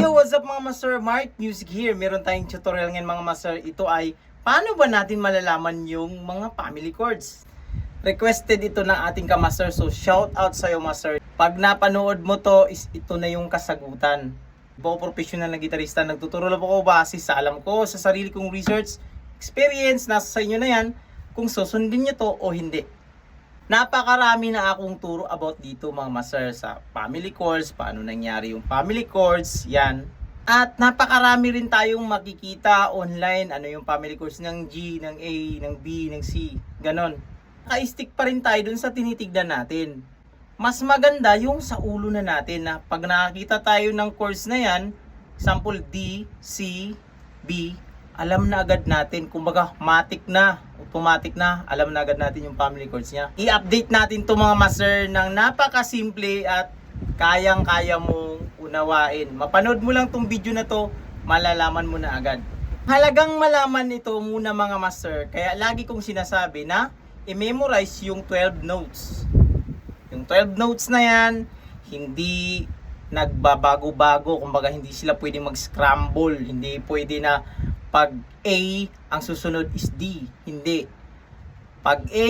Yo, what's up mga master? Mark Music here. Meron tayong tutorial ngayon mga master. Ito ay paano ba natin malalaman yung mga family chords. Requested ito ng ating kamaster, so shout out sa'yo master. Pag napanood mo to, ito na yung kasagutan. Buo professional na gitarista, nagtuturo lang ako base sa alam ko, sa sarili kong research, experience, nasa sa inyo na yan, kung susundin nyo to o hindi. Napakarami na akong turo about dito mga master sa family chords, paano nangyari yung family chords, yan. At napakarami rin tayong makikita online, ano yung family chords ng G, ng A, ng B, ng C, ganon. Naka-stick pa rin tayo dun sa tinitignan natin. Mas maganda yung sa ulo na natin na pag nakakita tayo ng chords na yan, sample D, C, B, alam na agad natin, kumbaga automatic na, alam na agad natin yung family chords niya. I-update natin to mga master ng napakasimple at kayang-kaya mong unawain. Mapanood mo lang tong video na to, malalaman mo na agad. Halagang malaman ito muna mga master, kaya lagi kong sinasabi na i-memorize yung 12 notes. Yung 12 notes na yan, hindi nagbabago-bago, kumbaga hindi sila pwedeng mag-scramble, hindi pwede na pag A, ang susunod is D. Hindi. Pag A,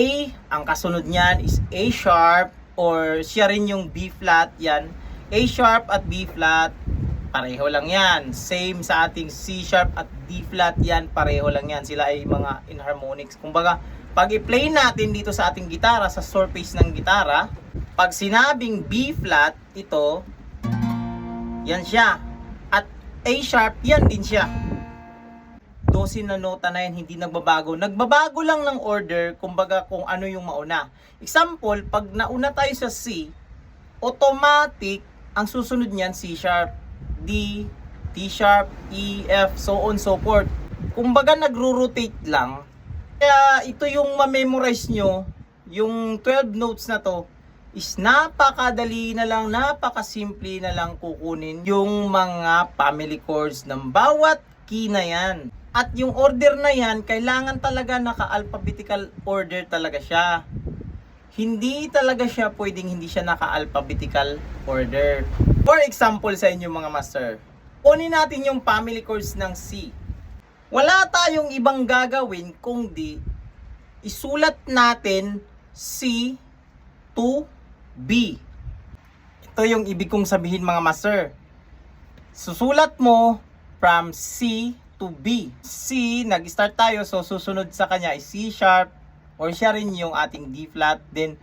ang kasunod niyan is A sharp or siya rin yung B flat, yan. A sharp at B flat, pareho lang yan. Same sa ating C sharp at D flat, yan, pareho lang yan. Sila ay mga inharmonics. Kumbaga, pag i-play natin dito sa ating gitara, sa surface ng gitara, pag sinabing B flat, ito, yan siya. At A sharp, yan din siya. 12 na nota na yan, hindi nagbabago. Nagbabago lang ng order, kumbaga kung ano yung mauna. Example, pag nauna tayo sa C, automatic, ang susunod niyan C sharp, D, T sharp, E, F, so on, so forth. Kumbaga nagro-rotate lang. Kaya ito yung ma-memorize nyo, yung 12 notes na to, is napakadali na lang, napakasimple na lang kukunin yung mga family chords ng bawat key na yan. At yung order na yan, kailangan talaga naka-alphabetical order talaga siya. Hindi talaga siya pwedeng hindi siya naka-alphabetical order. For example sa inyo mga master, kunin natin yung family chords ng C. Wala tayong ibang gagawin kung di isulat natin C to B. Ito yung ibig kong sabihin mga master. Susulat mo from C to B. C, nag-start tayo, so susunod sa kanya is C sharp or siya rin yung ating D flat, then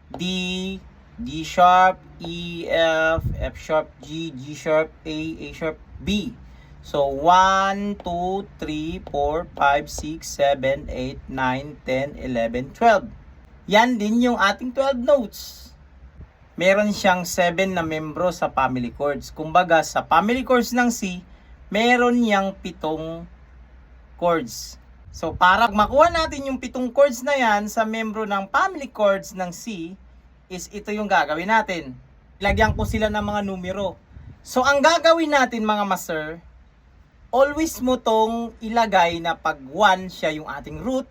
D, D sharp, E, F, F sharp, G, G sharp, A sharp, B. So 1, 2, 3, 4, 5, 6, 7, 8, 9, 10, 11, 12. Yan din yung ating 12 notes. Meron siyang 7 na membro sa family chords. Kumbaga sa family chords ng C, meron niyang 7 chords. So para makuha natin yung 7 chords na yan sa membro ng family chords ng C, is ito yung gagawin natin. Lagyan ko sila ng mga numero. So ang gagawin natin mga master, always mo tong ilagay na pag 1 siya yung ating root.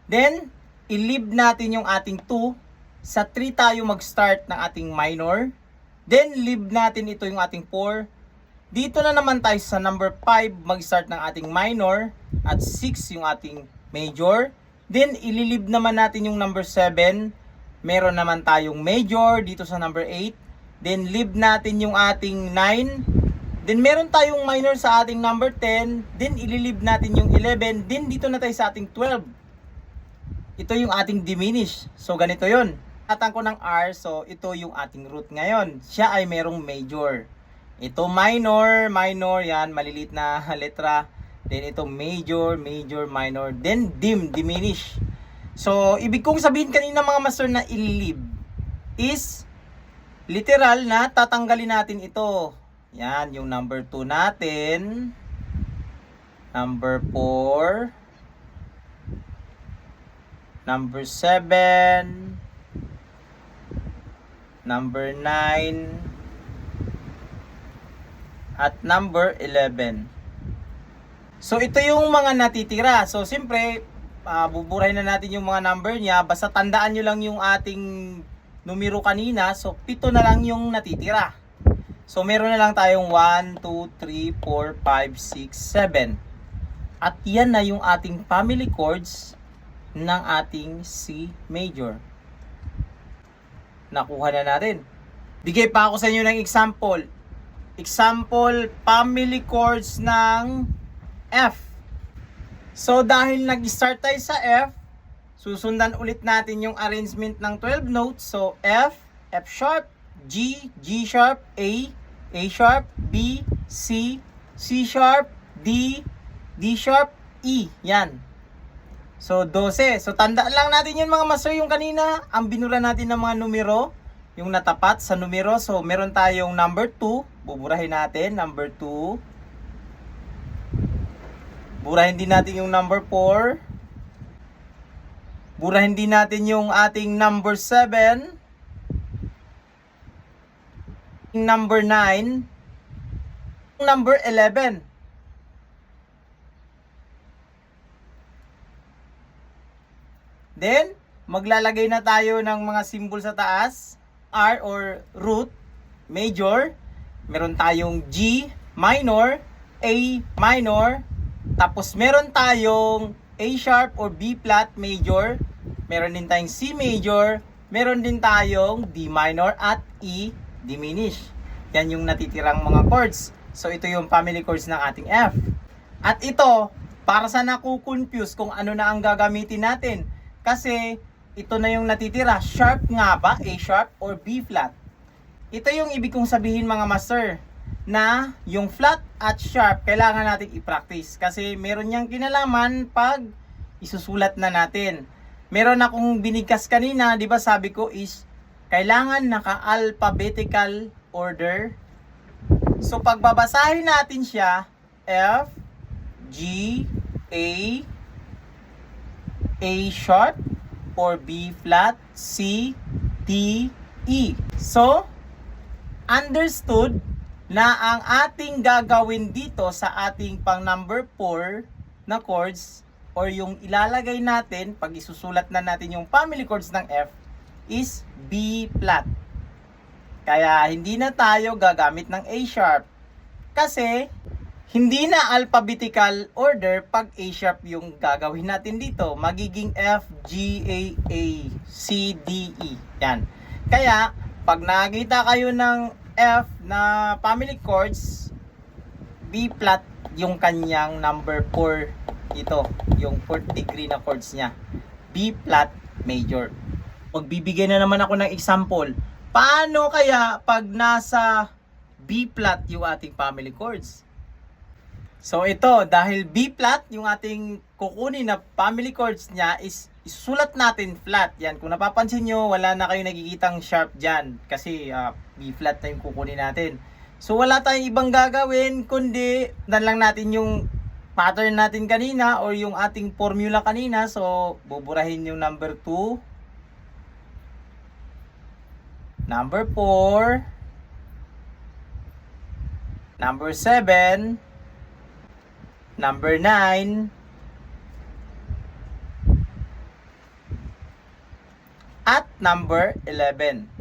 Then, i-leave natin yung ating 2. Sa 3 tayo mag-start ng ating minor. Then, leave natin ito yung ating 4. Dito na naman tayo sa number 5, mag-start ng ating minor. At 6 yung ating major. Then, ililib naman natin yung number 7. Meron naman tayong major dito sa number 8. Then, leave natin yung ating 9. Then, meron tayong minor sa ating number 10. Then, ililib natin yung 11. Then, dito na tayo sa ating 12. Ito yung ating diminish. So, ganito yon. Tatang ko ng R. So, ito yung ating root ngayon. Siya ay merong major. Ito minor, yan, malilit na letra. Then ito major, minor. Then diminish. So, ibig kong sabihin kanina mga master na ililib is literal na tatanggalin natin ito. Yan, yung number 2 natin. Number 4. Number 7. Number 9. At number 11. So ito yung mga natitira. So siyempre, buburahin na natin yung mga number niya. Basta tandaan nyo lang yung ating numero kanina. So 7 na lang yung natitira. So meron na lang tayong 1, 2, 3, 4, 5, 6, 7. At yan na yung ating family chords ng ating C major. Nakuha na natin. Bigay pa ako sa inyo ng example. Example, family chords ng F. So dahil nag-start tayo sa F, susundan ulit natin yung arrangement ng 12 notes. So F, F sharp, G, G sharp, A sharp, B, C, C sharp, D, D sharp, E. Yan. So 12. So tandaan lang natin yun mga master, yung kanina, ang binura natin ng mga numero, yung natapat sa numero. So meron tayong number 2, buburahin natin, number 2. Burahin din natin yung number 4. Burahin din natin yung ating number 7. Number 9. Number 11. Then, maglalagay na tayo ng mga symbol sa taas. R or root, major. Meron tayong G, minor, A, minor. Tapos meron tayong A sharp or B flat, major. Meron din tayong C major. Meron din tayong D minor at E diminish. Yan yung natitirang mga chords. So ito yung family chords ng ating F. At ito, para sa naku-confuse kung ano na ang gagamitin natin. Kasi ito na yung natitira. Sharp nga ba? A sharp or B flat? Ito yung ibig kong sabihin mga master, na yung flat at sharp kailangan natin i-practice. Kasi meron niyang kinalaman pag isusulat na natin. Meron akong binigkas kanina, di ba sabi ko is kailangan naka-alphabetical order. So pagbabasahin natin siya, F, G, A sharp or B flat, C, D, E. So, understood na ang ating gagawin dito sa ating pang number 4 na chords or yung ilalagay natin pag isusulat na natin yung family chords ng F is B flat. Kaya hindi na tayo gagamit ng A sharp kasi hindi na alphabetical order pag A sharp yung gagawin natin dito. Magiging F, G, A, C, D, E. Yan. Kaya pag nakita kayo ng F na family chords, B flat yung kanyang number 4 dito, yung 4th degree na chords niya. B flat major. Magbibigay na naman ako ng example. Paano kaya pag nasa B flat yung ating family chords? So ito, dahil B flat yung ating kukunin na family chords niya is isusulat natin flat. Yan, kung napapansin nyo, wala na kayo nagkikitang sharp dyan. Kasi B flat na yung kukunin natin. So wala tayong ibang gagawin, kundi dan lang natin yung pattern natin kanina or yung ating formula kanina. So buburahin yung number 2, number 4, number 7, number 9, at number 11.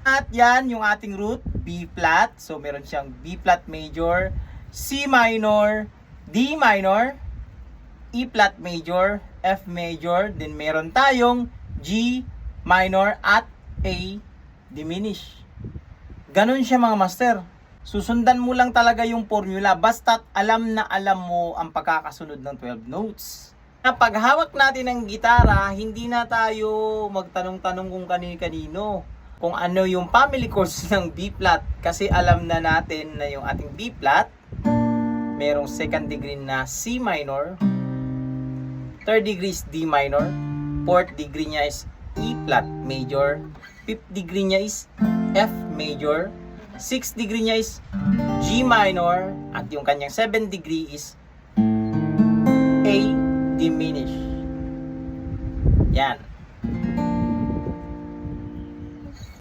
At yan yung ating root, B flat. So meron siyang B flat major, C minor, D minor, E flat major, F major, then meron tayong G minor at A diminished. Ganon siya mga master. Susundan mo lang talaga yung formula basta't alam na alam mo ang pagkakasunod ng 12 notes. Pag hawak natin ng gitara, hindi na tayo magtanong-tanong kung kanino-kanino kung ano yung family chords ng B flat kasi alam na natin na yung ating B flat merong 2nd degree na C minor, 3rd degree is D minor, 4th degree niya is E flat major, 5th degree niya is F major, 6th degree niya is G minor, at yung kanyang 7th degree is A diminished. Yan.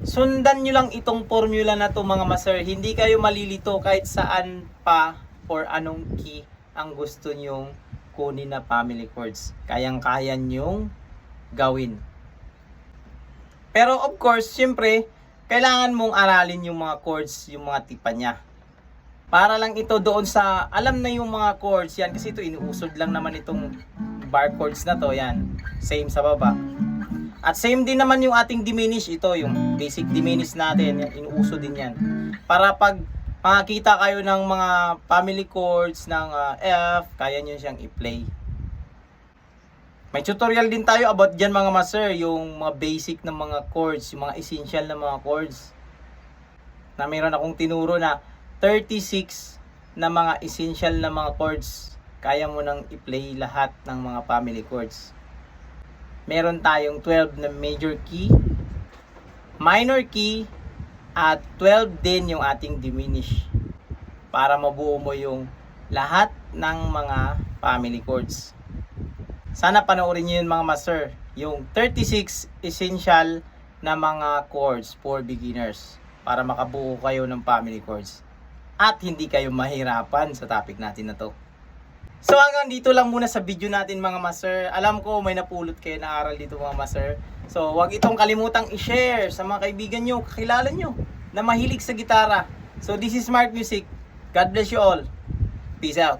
Sundan nyo lang itong formula na to mga master. Hindi kayo malilito kahit saan pa or anong key ang gusto nyong kunin na family chords. Kayang-kaya nyong gawin. Pero of course, syempre, kailangan mong aralin yung mga chords, yung mga tipa niya. Para lang ito doon sa, alam na yung mga chords yan, kasi ito inuusod lang naman itong bar chords na to, yan. Same sa baba. At same din naman yung ating diminish, ito yung basic diminish natin, yan, inuusod din yan. Para pag makakita kayo ng mga family chords ng F, kaya nyo siyang i-play. May tutorial din tayo about dyan mga master, yung mga basic na mga chords, yung mga essential na mga chords. Na mayroon akong tinuro na 36 na mga essential na mga chords. Kaya mo nang i-play lahat ng mga family chords. Meron tayong 12 na major key, minor key, at 12 din yung ating diminish. Para mabuo mo yung lahat ng mga family chords. Sana panoorin nyo yun mga master, yung 36 essential na mga chords for beginners para makabuo kayo ng family chords at hindi kayo mahirapan sa topic natin na to. So hanggang dito lang muna sa video natin mga master. Alam ko may napulot kayo na aral dito mga master. So wag itong kalimutang i-share sa mga kaibigan nyo, kakilala nyo na mahilig sa gitara. So this is Smart Music. God bless you all. Peace out.